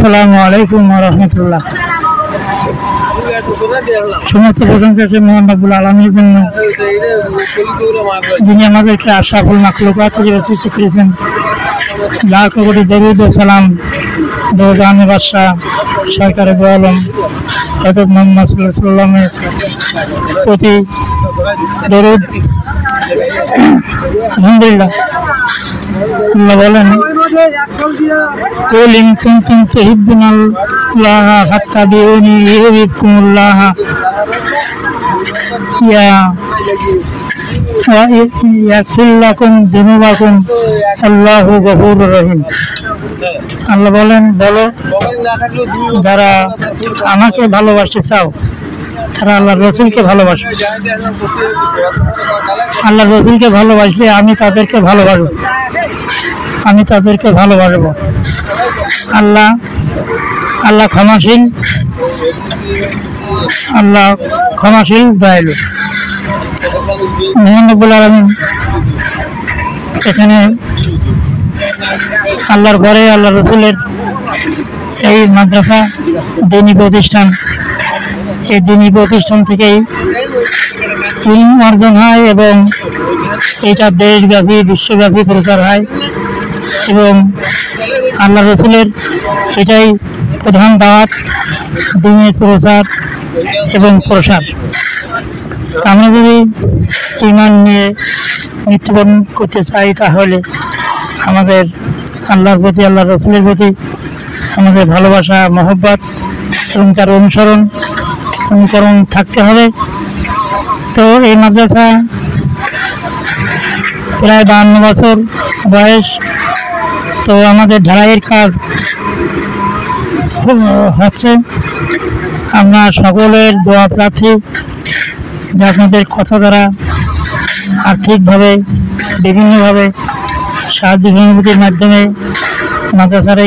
আসসালামু আলাইকুম ওয়া রাহমাতুল্লাহ। সমস্ত প্রশংসা আছে মহান রব্বুল আলামিনের জন্য, যিনি আমাদেরকে আশরাফুল মাখলুকাত হিসেবে সৃষ্টি করেছেন। লাখ কোটি দরুদ ও সালাম দোজাহানের বাদশাহ সরকারে দু আলম হযরত মুহাম্মদ সাল্লাল্লাহু আলাইহি ওয়াসাল্লামের প্রতি দরুদ। আলহামদুলিল্লাহ। আল্লাহ বলেন, কুল ইন কুনতুম তুহিব্বুনাল্লাহা ফাত্তাবিউনি ইউহিব্বুকুমুল্লাহ ইয়াগফির লাকুম যুনুবাকুম আল্লাহু গফুরুর রহিম। আল্লাহ বলেন, বলো যারা আমাকে ভালোবাসতে চাও তারা আল্লাহ রসুলকে ভালোবাসো। আল্লাহ রসুলকে ভালোবাসলে আমি তাদেরকে ভালোবাসবো। আল্লাহ ক্ষমাশীল দয়ালু। মহান রব্বুল আলামিন এখানে আল্লাহর ঘরে আল্লাহ রসুলের এই মাদ্রাসা দ্বীনী প্রতিষ্ঠান, এই দ্বীনী প্রতিষ্ঠান থেকেই ইলম অর্জন হয় এবং এটা দেশব্যাপী বিশ্বব্যাপী প্রচার হয় এবং আল্লাহ রসুলের এটাই প্রধান দাওয়াত, দ্বীনের প্রচার এবং প্রসার। আমরা যদি ঈমান নিয়ে মৃত্যুবরণ করতে চাই তাহলে আমাদের আল্লাহর প্রতি, আল্লাহ রসুলের প্রতি আমাদের ভালোবাসা, মহব্বত এবং তার অনুকরণ থাকতে হবে। তো এই মাদ্রাসা প্রায় 52 বছর বয়স। তো আমাদের ঢালাইয়ের কাজ হচ্ছে। আমরা সকলের দোয়া প্রার্থী যে আপনাদের কথা দ্বারা আর্থিকভাবে বিভিন্নভাবে সাহায্য সহযোগিতার মাধ্যমে মাদ্রাসার